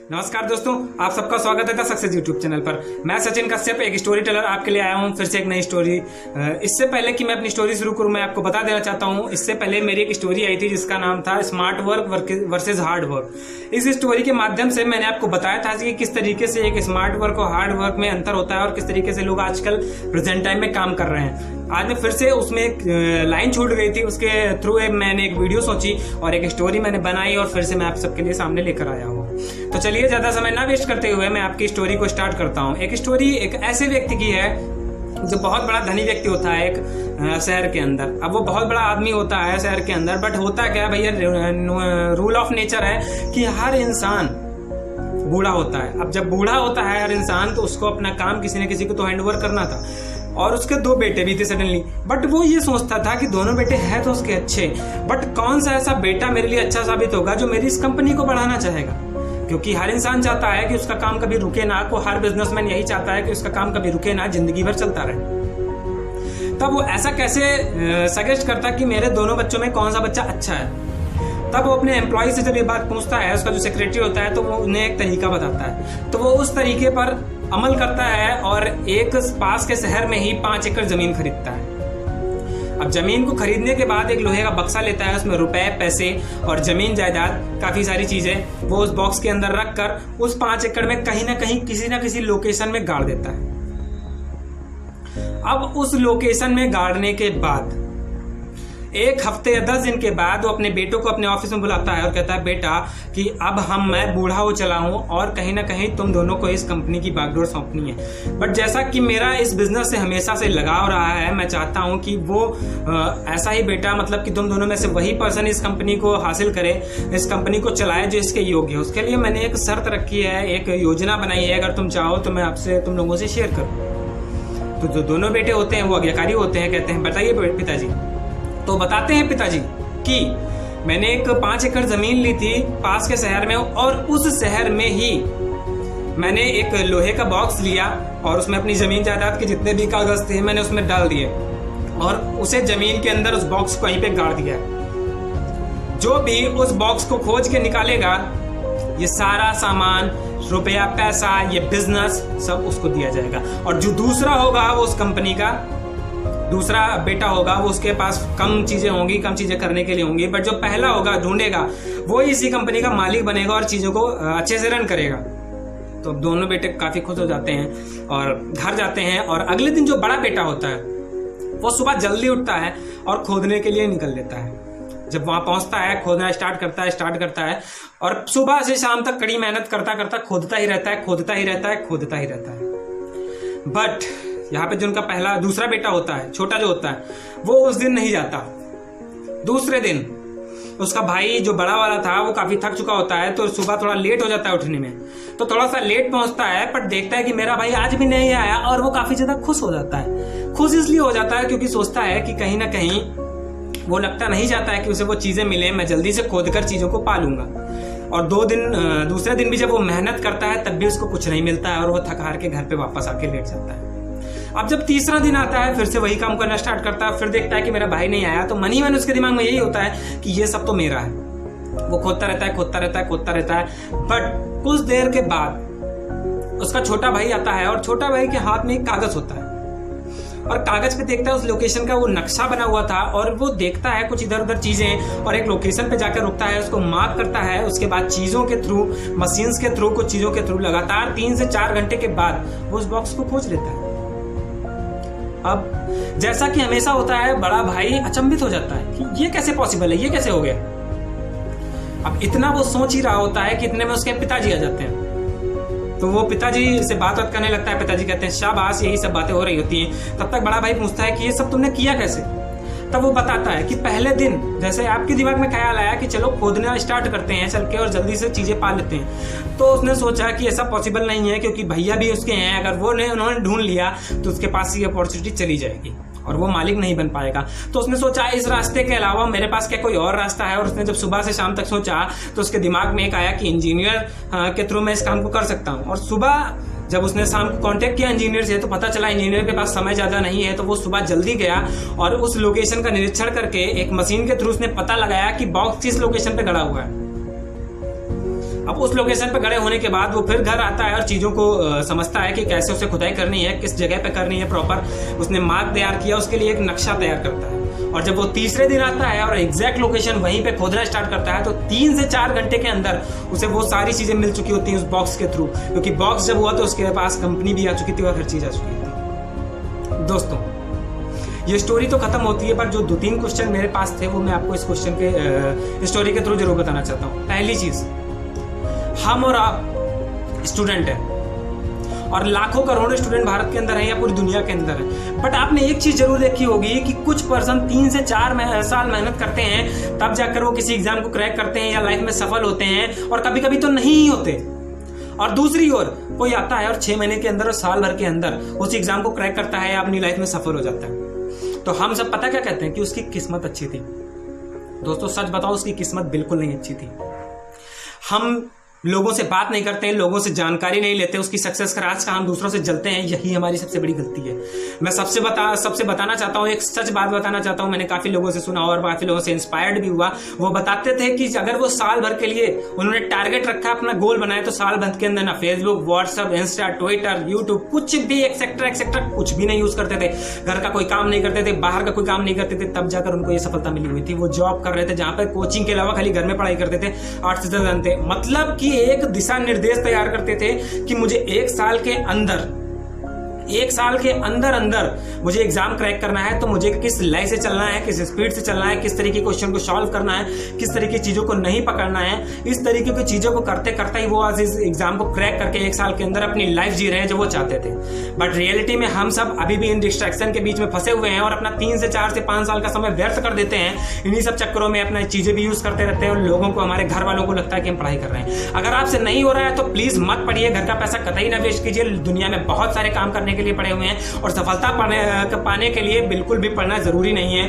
नमस्कार दोस्तों, आप सबका स्वागत है द सक्सेस यूट्यूब चैनल पर। मैं सचिन कश्यप, एक स्टोरी टेलर आपके लिए आया हूं फिर से एक नई स्टोरी। इससे पहले कि मैं अपनी स्टोरी शुरू करूं, मैं आपको बता देना चाहता हूं, इससे पहले मेरी एक स्टोरी आई थी जिसका नाम था smart work versus hard work. इस स्टोरी के माध्यम से मैंने आपको बताया था कि किस तरीके से एक स्मार्ट वर्क और हार्ड वर्क में अंतर होता है और किस तरीके से लोग आजकल प्रेजेंट टाइम में काम कर रहे हैं। आज मैं फिर से उसमें एक लाइन छूट गई थी, उसके थ्रू मैंने एक वीडियो सोची और एक स्टोरी मैंने बनाई और फिर से मैं आप सबके लिए सामने लेकर आया हूँ। तो चलिए ज्यादा समय ना वेस्ट करते हुए मैं आपकी स्टोरी को स्टार्ट करता हूँ। एक स्टोरी एक ऐसे व्यक्ति की है जो बहुत बड़ा धनी व्यक्ति होता है एक शहर के अंदर। अब वो बहुत बड़ा आदमी होता है शहर के अंदर, बट होता क्या भैया, रूल ऑफ नेचर है कि हर इंसान बूढ़ा होता है। अब जब बूढ़ा होता है हर इंसान, तो उसको अपना काम किसी न किसी को तो हैंड ओवर करना था। और उसके 2 बेटे भी थे सडनली, बट वो ये सोचता था कि दोनों बेटे हैं तो उसके अच्छे, बट कौन सा ऐसा बेटा मेरे लिए अच्छा साबित होगा जो मेरी इस कंपनी को बढ़ाना चाहेगा। क्योंकि हर इंसान चाहता है कि उसका काम कभी रुके ना, को हर बिजनेसमैन यही चाहता है कि उसका काम कभी रुके ना, जिंदगी भर चलता रहे। तब वो ऐसा कैसे सजेस्ट करता कि मेरे दोनों बच्चों में कौन सा बच्चा अच्छा है। तब वो अपने एम्प्लॉय से जब ये बात पूछता है, उसका जो सेक्रेटरी होता है, तो वो उन्हें एक तरीका बताता है। तो वो उस तरीके पर अमल करता है और एक पास के शहर में ही 5 एकड़ जमीन खरीदता है। अब जमीन को खरीदने के बाद एक लोहे का बक्सा लेता है, उसमें रुपए, पैसे और जमीन जायदाद, काफी सारी चीजें वो उस बॉक्स के अंदर रखकर उस 5 एकड़ में कहीं ना कहीं किसी ना किसी लोकेशन में गाड़ देता है। अब उस लोकेशन में गाड़ने के बाद 1 हफ्ते या 10 दिन के बाद वो अपने बेटों को अपने ऑफिस में बुलाता है और कहता है, बेटा कि अब मैं बूढ़ा हो चला हूं और कहीं ना कहीं तुम दोनों को इस कंपनी की बागडोर सौंपनी है। बट जैसा कि मेरा इस बिजनेस से हमेशा से लगाव रहा है, मैं चाहता हूं कि वो ऐसा ही बेटा, मतलब कि तुम दोनों में से वही पर्सन इस कंपनी को हासिल करे, इस कंपनी को चलाए जो इसके योग्य है। उसके लिए मैंने एक शर्त रखी है, एक योजना बनाई है। अगर तुम चाहो तो मैं आपसे तुम लोगों से शेयर करूँ। तो जो दोनों बेटे होते हैं वो आज्ञाकारी होते हैं, कहते हैं बताइए पिताजी। तो बताते हैं पिताजी कि मैंने एक 5 एकड़ जमीन ली थी पास के शहर में, और उस शहर में ही मैंने एक लोहे का बॉक्स लिया और उसमें अपनी जमीन जायदाद के जितने भी कागज थे मैंने उसमें डाल दिए और उसे जमीन के अंदर उस बॉक्स को वहीं पे गाड़ दिया। जो भी उस बॉक्स को खोज के निकालेगा, ये सारा सामान, रुपया, पैसा, ये बिजनेस सब उसको दिया जाएगा। और जो दूसरा होगा वो उस कंपनी का दूसरा बेटा होगा, वो उसके पास कम चीजें होंगी, कम चीजें करने के लिए होंगी, बट जो पहला होगा ढूंढेगा वो इसी कंपनी का मालिक बनेगा और चीजों को अच्छे से रन करेगा। तो अब दोनों बेटे काफी खुश हो जाते हैं और घर जाते हैं। और अगले दिन जो बड़ा बेटा होता है वो सुबह जल्दी उठता है और खोदने के लिए निकल लेता है। जब वहां पहुंचता है, खोदना स्टार्ट करता है और सुबह से शाम तक कड़ी मेहनत करता खोदता ही रहता है। बट यहाँ पे जो उनका दूसरा बेटा होता है, छोटा जो होता है, वो उस दिन नहीं जाता। दूसरे दिन उसका भाई जो बड़ा वाला था वो काफी थक चुका होता है, तो सुबह थोड़ा लेट हो जाता है उठने में, तो थोड़ा सा लेट पहुंचता है, पर देखता है कि मेरा भाई आज भी नहीं आया और वो काफी ज्यादा खुश हो जाता है। खुश इसलिए हो जाता है क्योंकि सोचता है कि कहीं ना कहीं वो लगता नहीं चाहता है कि उसे वो चीजें मिले, मैं जल्दी से खोदकर चीजों को पालूंगा। और दूसरे दिन भी जब वो मेहनत करता है तब भी उसको कुछ नहीं मिलता है और वो थक हार के घर पे वापस आके लेट जाता है। अब जब तीसरा दिन आता है, फिर से वही काम करना स्टार्ट करता है, फिर देखता है कि मेरा भाई नहीं आया, तो मन ही मन उसके दिमाग में यही होता है कि ये सब तो मेरा है। वो खोदता रहता है। बट कुछ देर के बाद उसका छोटा भाई आता है और छोटा भाई के हाथ में एक कागज होता है और कागज पे देखता है उस लोकेशन का वो नक्शा बना हुआ था और वो देखता है कुछ इधर उधर चीजें और एक लोकेशन पे जाकर रुकता है, उसको मार्क करता है। उसके बाद चीजों के थ्रू, मशीन्स के थ्रू, कुछ चीजों के थ्रू लगातार 3 से 4 घंटे के बाद वो उस बॉक्स को खोज लेता है। अब जैसा कि हमेशा होता है, बड़ा भाई अचंभित हो जाता है कि ये कैसे पॉसिबल है, ये कैसे हो गया। अब इतना वो सोच ही रहा होता है कि इतने में उसके पिताजी आ जाते हैं। तो वो पिताजी से बात करने लगता है। पिताजी कहते हैं, शाबाश, यही सब बातें हो रही होती हैं। तब तक बड़ा भाई पूछता है कि ये सब तुमने किया कैसे। तब वो बताता है कि पहले दिन जैसे आपके दिमाग में ख्याल आया कि चलो खोदना स्टार्ट करते हैं चल के और जल्दी से चीजें पा लेते हैं, तो उसने सोचा कि ऐसा पॉसिबल नहीं है क्योंकि भैया भी उसके हैं, अगर उन्होंने ढूंढ लिया तो उसके पास ये अपॉर्चुनिटी चली जाएगी और वो मालिक नहीं बन पाएगा। तो उसने सोचा इस रास्ते के अलावा मेरे पास क्या कोई और रास्ता है। और उसने जब सुबह से शाम तक सोचा तो उसके दिमाग में एक आया कि इंजीनियर के थ्रू मैं इस काम को कर सकता हूँ। और सुबह जब उसने शाम को कांटेक्ट किया इंजीनियर से, तो पता चला इंजीनियर के पास समय ज्यादा नहीं है, तो वो सुबह जल्दी गया और उस लोकेशन का निरीक्षण करके एक मशीन के थ्रू उसने पता लगाया कि बॉक्स किस लोकेशन पे गड़ा हुआ है। अब उस लोकेशन पर खड़े होने के बाद वो फिर घर आता है और चीज़ों को समझता है कि कैसे उसे खुदाई करनी है, किस जगह पे करनी है प्रॉपर। उसने मार्ग तैयार किया, उसके लिए एक नक्शा तैयार करता है। और जब वो तीसरे दिन आता है और एग्जैक्ट लोकेशन वहीं पे खोदना स्टार्ट करता है, तो 3 से 4 घंटे के अंदर उसे वो सारी चीज़ें मिल चुकी होती हैं उस बॉक्स के थ्रू, क्योंकि बॉक्स जब हुआ तो उसके पास कंपनी भी आ चुकी थी और हर चीज़ आ चुकी थी। दोस्तों, ये स्टोरी तो खत्म होती है, पर जो 2-3 क्वेश्चन मेरे पास थे वो मैं आपको इस क्वेश्चन के स्टोरी के थ्रू जरूर बताना चाहता हूँ। पहली चीज़, हम और आप स्टूडेंट हैं और लाखों करोड़ों स्टूडेंट भारत के अंदर हैं या पूरी दुनिया के अंदर हैं, बट आपने एक चीज जरूर देखी होगी कि कुछ पर्सन 3 से 4 साल मेहनत करते हैं, तब जाकर वो किसी एग्जाम को क्रैक करते हैं या लाइफ में सफल होते हैं, और कभी कभी तो नहीं ही होते। और दूसरी ओर कोई आता है और 6 महीने के अंदर और साल भर के अंदर उस एग्जाम को क्रैक करता है या अपनी लाइफ में सफल हो जाता है। तो हम सब पता क्या कहते हैं कि उसकी किस्मत अच्छी थी। दोस्तों, सच बताओ, उसकी किस्मत बिल्कुल नहीं अच्छी थी। हम लोगों से बात नहीं करते हैं, लोगों से जानकारी नहीं लेते, उसकी सक्सेस का राज का हम दूसरों से जलते हैं, यही हमारी सबसे बड़ी गलती है। मैं सबसे बताना चाहता हूँ, एक सच बात बताना चाहता हूँ। मैंने काफी लोगों से सुना और काफी लोगों से इंस्पायर्ड भी हुआ। वो बताते थे कि अगर वो साल भर के लिए उन्होंने टारगेट रखा, अपना गोल बनाया, तो साल भर के अंदर ना Facebook, WhatsApp, Insta, Twitter, YouTube, कुछ भी एक्सेट्रा कुछ भी नहीं यूज करते थे। घर का कोई काम नहीं करते थे, बाहर का कोई काम नहीं करते थे, तब जाकर उनको ये सफलता मिली हुई थी। वो जॉब कर रहे थे जहां पर कोचिंग के अलावा खाली घर में पढ़ाई करते थे, 8 से 10 घंटे। मतलब कि एक दिशा निर्देश तैयार करते थे कि मुझे 1 साल के अंदर मुझे एग्जाम क्रैक करना है, तो मुझे किस लाइन से चलना है, किस स्पीड से चलना है, किस तरीके के क्वेश्चन को सॉल्व करना है, किस तरीके की चीजों को नहीं पकड़ना है। इस तरीके की चीजों को करते करते ही वो आज इस एग्जाम को क्रैक करके 1 साल के अंदर अपनी लाइफ जी रहे हैं जो वो चाहते थे। बट रियलिटी में हम सब अभी भी इन डिस्ट्रैक्शन के बीच में फंसे हुए हैं और अपना 3 से 4 से 5 साल का समय व्यर्थ कर देते हैं। इन्हीं सब चक्करों में अपना चीजें भी यूज करते रहते हैं और लोगों को, हमारे घर वालों को लगता है कि हम पढ़ाई कर रहे हैं। अगर आपसे नहीं हो रहा है तो प्लीज मत पढ़िए, घर का पैसा कतई ना वेस्ट कीजिए। दुनिया में बहुत सारे काम करने के लिए पड़े हुए हैं और सफलता पाने के लिए बिल्कुल भी पढ़ना जरूरी नहीं है।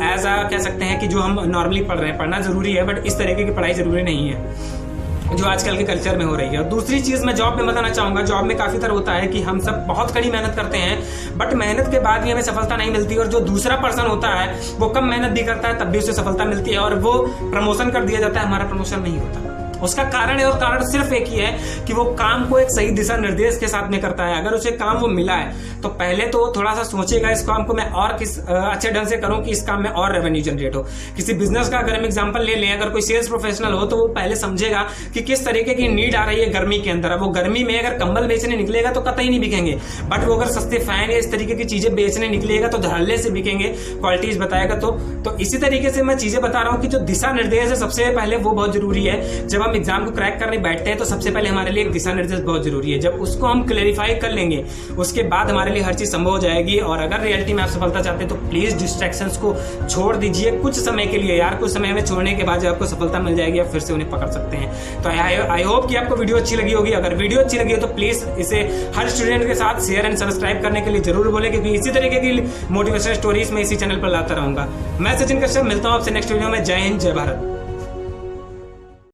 ऐसा कह सकते हैं कि जो हम नॉर्मली पढ़ रहे हैं, पढ़ना जरूरी है, बट इस तरीके की पढ़ाई जरूरी नहीं है जो आजकल के कल्चर में हो रही है। और दूसरी चीज मैं जॉब में बताना चाहूंगा, जॉब में काफी तरह होता है कि हम सब बहुत कड़ी मेहनत करते हैं, बट मेहनत के बाद भी हमें सफलता नहीं मिलती। और जो दूसरा पर्सन होता है वो कम मेहनत भी करता है, तब भी उसे सफलता मिलती है और वो प्रमोशन कर दिया जाता है, हमारा प्रमोशन नहीं होता। उसका कारण है, और कारण सिर्फ एक ही है कि वो काम को एक सही दिशा निर्देश के साथ में करता है। अगर उसे काम वो मिला है तो पहले तो थोड़ा सा सोचेगा, इस काम को मैं और किस अच्छे ढंग से करूं कि इस काम में और रेवेन्यू जनरेट हो। किसी बिजनेस का अगर हम एग्जांपल ले लें, अगर कोई सेल्स प्रोफेशनल हो तो वो पहले समझेगा कि किस तरीके की नीड आ रही है गर्मी के अंदर। अब वो गर्मी में अगर कंबल बेचने निकलेगा तो कतई नहीं बिकेंगे, बट वो अगर सस्ते फैन या इस तरीके की चीजें बेचने निकलेगा तो धड़ल्ले से बिकेंगे, क्वालिटीज बताएगा। तो इसी तरीके से मैं चीजें बता रहा हूँ कि जो दिशा निर्देश है सबसे पहले वो बहुत जरूरी है। जब हम एग्जाम को क्रैक बैठते हैं तो सबसे पहले हमारे लिए एक दिशा निर्देश बहुत जरूरी है। जब उसको हम क्लैरिफाई कर लेंगे उसके बाद हमारे लिए हर चीज संभव हो जाएगी। और अगर रियलिटी में आप सफलता चाहते हैं तो प्लीज डिस्ट्रैक्शंस को छोड़ दीजिए कुछ समय के लिए यार। कुछ समय में छोड़ने के बाद जब आपको सफलता मिल जाएगी आप फिर से उन्हें पकड़ सकते हैं। तो आई होप कि आपको वीडियो अच्छी लगी होगी। अगर वीडियो अच्छी लगी हो तो प्लीज इसे हर स्टूडेंट के साथ शेयर एंड सब्सक्राइब करने के लिए जरूर बोले, क्योंकि इसी तरीके की मोटिवेशनल स्टोरीज में इसी चैनल पर लाता रहूंगा। मैं सचिन कश्यप, मिलता हूं आपसे नेक्स्ट वीडियो में। जय हिंद, जय भारत।